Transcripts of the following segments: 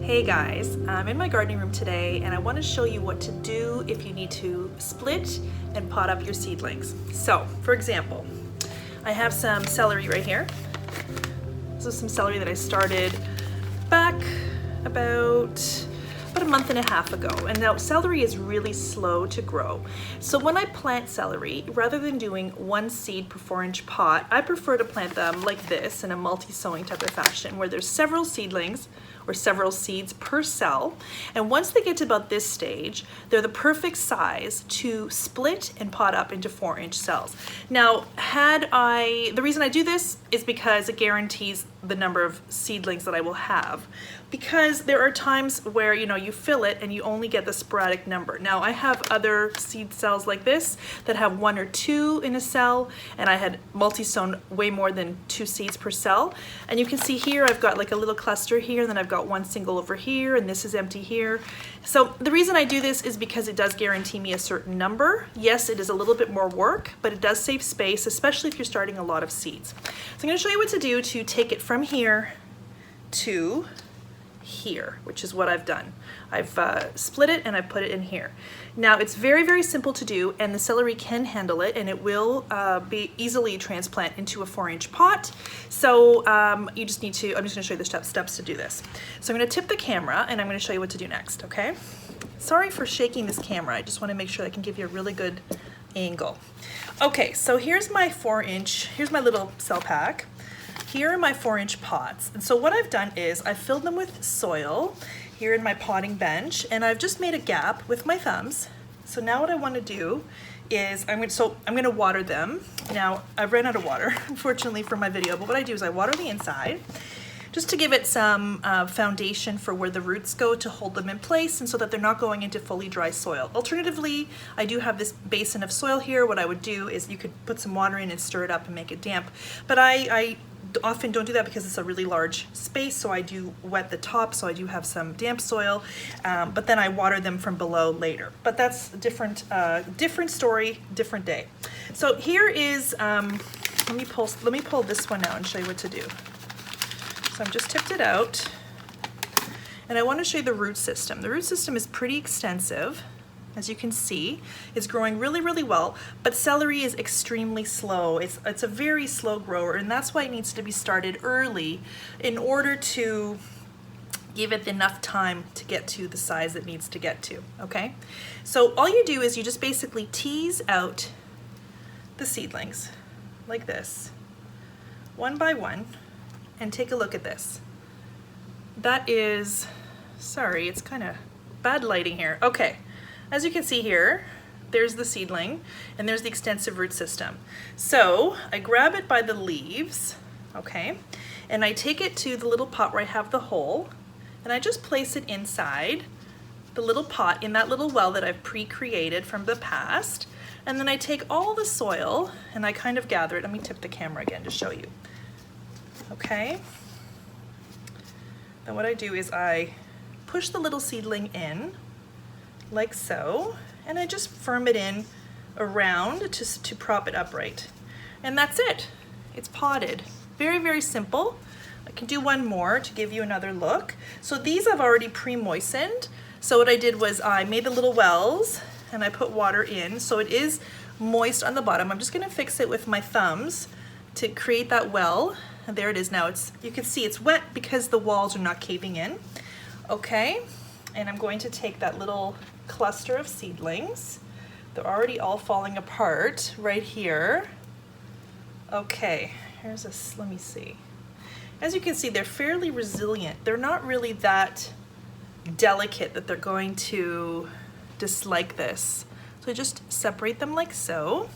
Hey guys, I'm in my gardening room today and I want to show you what to do if you need to split and pot up your seedlings. So, for example, I have some celery right here. This is some celery that I started back about a month and a half ago. And now celery is really slow to grow. So when I plant celery, rather than doing one seed per 4-inch pot, I prefer to plant them like this in a multi-sowing type of fashion where there's several seedlings or several seeds per cell. And once they get to about this stage, they're the perfect size to split and pot up into 4-inch cells. Now, the reason I do this is because it guarantees the number of seedlings that I will have. Because there are times where, you fill it and you only get the sporadic number. Now, I have other seed cells like this that have 1 or 2 in a cell, and I had multi-sown way more than 2 seeds per cell. And you can see here, I've got like a little cluster here, and then I've got one single over here, and this is empty here. So the reason I do this is because it does guarantee me a certain number. Yes, it is a little bit more work, but it does save space, especially if you're starting a lot of seeds. So I'm gonna show you what to do to take it from here to here, which is what I've done. I've split it and I put it in here. Now it's very, very simple to do, and the celery can handle it, and it will be easily transplant into a 4-inch pot. So you just need to, I'm just gonna show you the steps to do this. So I'm gonna tip the camera and I'm gonna show you what to do next, okay? Sorry for shaking this camera. I just wanna make sure I can give you a really good angle. Okay, so here's my 4-inch, here's my little cell pack. Here are my 4-inch pots. And so what I've done is I've filled them with soil here in my potting bench, and I've just made a gap with my thumbs. So now what I want to do is I'm going to water them. Now I've ran out of water, unfortunately, for my video, but what I do is I water the inside just to give it some foundation for where the roots go to hold them in place, and so that they're not going into fully dry soil. Alternatively, I do have this basin of soil here. What I would do is you could put some water in and stir it up and make it damp. But I often don't do that because it's a really large space, so I do wet the top, so I do have some damp soil, but then I water them from below later. But that's a different story, different day. So here is, let me pull this one out and show you what to do. So I've just tipped it out, and I want to show you the root system. The root system is pretty extensive. As you can see, it's growing really, really well, but celery is extremely slow. It's a very slow grower, and that's why it needs to be started early in order to give it enough time to get to the size it needs to get to, okay? So all you do is you just basically tease out the seedlings like this, one by one, and take a look at this. That is, sorry, it's kind of bad lighting here. Okay. As you can see here, there's the seedling and there's the extensive root system. So I grab it by the leaves, okay, and I take it to the little pot where I have the hole, and I just place it inside the little pot in that little well that I've pre-created from the past. And then I take all the soil and I kind of gather it. Let me tip the camera again to show you. Okay. Then what I do is I push the little seedling in like so, and I just firm it in around to prop it upright. And that's it. It's potted. Very, very simple. I can do one more to give you another look. So these I've already pre-moistened. So what I did was I made the little wells and I put water in, so it is moist on the bottom. I'm just gonna fix it with my thumbs to create that well. And there it is now. You can see it's wet because the walls are not caving in. Okay, and I'm going to take that little cluster of seedlings. They're already all falling apart right here. Okay, here's this, let me see. As you can see, they're fairly resilient. They're not really that delicate that they're going to dislike this. So I just separate them like so.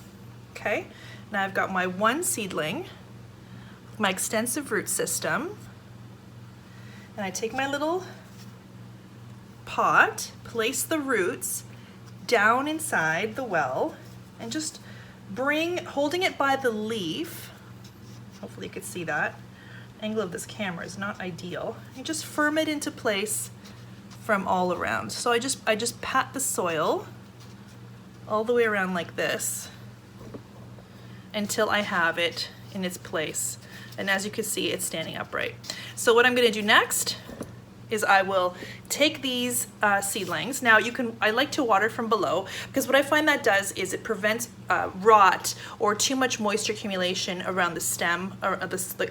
Okay, now I've got my one seedling, my extensive root system, and I take my little pot, place the roots down inside the well, and just holding it by the leaf, hopefully you could see that. Angle of this camera is not ideal. You just firm it into place from all around. So I just pat the soil all the way around like this until I have it in its place. And as you can see, it's standing upright. So what I'm gonna do next is I will take these seedlings. Now I like to water from below, because what I find that does is it prevents rot or too much moisture accumulation around the stem, or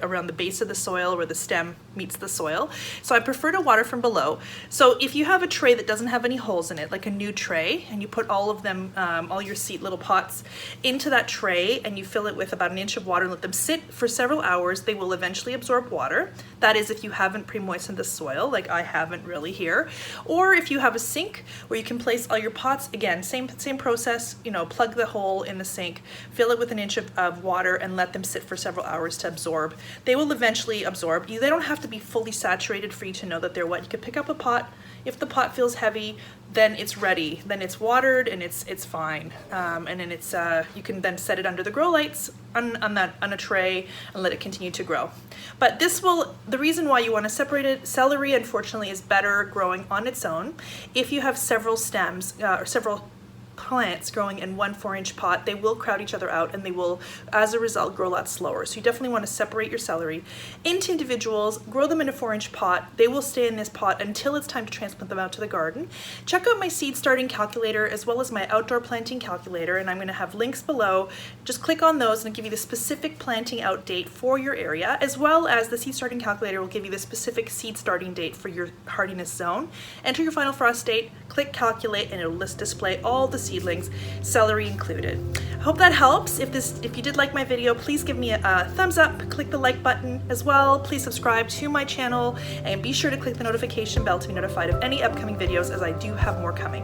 around the base of the soil where the stem meets the soil. So I prefer to water from below. So if you have a tray that doesn't have any holes in it, like a new tray, and you put all of them, all your seed little pots into that tray, and you fill it with about 1 inch of water and let them sit for several hours, they will eventually absorb water. That is if you haven't pre-moistened the soil, like I haven't really here. Or if you have a sink where you can place all your pots, again, same process, you know, plug the hole in the sink, fill it with 1 inch of water, and let them sit for several hours to absorb. They will eventually absorb. They don't have to be fully saturated for you to know that they're wet. You could pick up a pot. If the pot feels heavy, then it's ready. Then it's watered and it's fine. And then it's you can then set it under the grow lights on a tray and let it continue to grow. But the reason why you want to separate it, celery unfortunately is better growing on its own. If you have several stems or several plants growing in one 4-inch pot, they will crowd each other out, and they will, as a result, grow a lot slower. So you definitely want to separate your celery into individuals, grow them in a 4-inch pot. They will stay in this pot until it's time to transplant them out to the garden. Check out my seed starting calculator as well as my outdoor planting calculator, and I'm going to have links below. Just click on those and it'll give you the specific planting out date for your area, as well as the seed starting calculator will give you the specific seed starting date for your hardiness zone. Enter your final frost date, click calculate, and it will display all the seedlings, celery included. I hope that helps. If you did like my video, please give me a thumbs up, click the like button as well. Please subscribe to my channel and be sure to click the notification bell to be notified of any upcoming videos, as I do have more coming.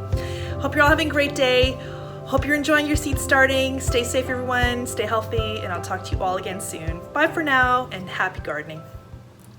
Hope you're all having a great day. Hope you're enjoying your seed starting. Stay safe, everyone. Stay healthy, and I'll talk to you all again soon. Bye for now, and happy gardening.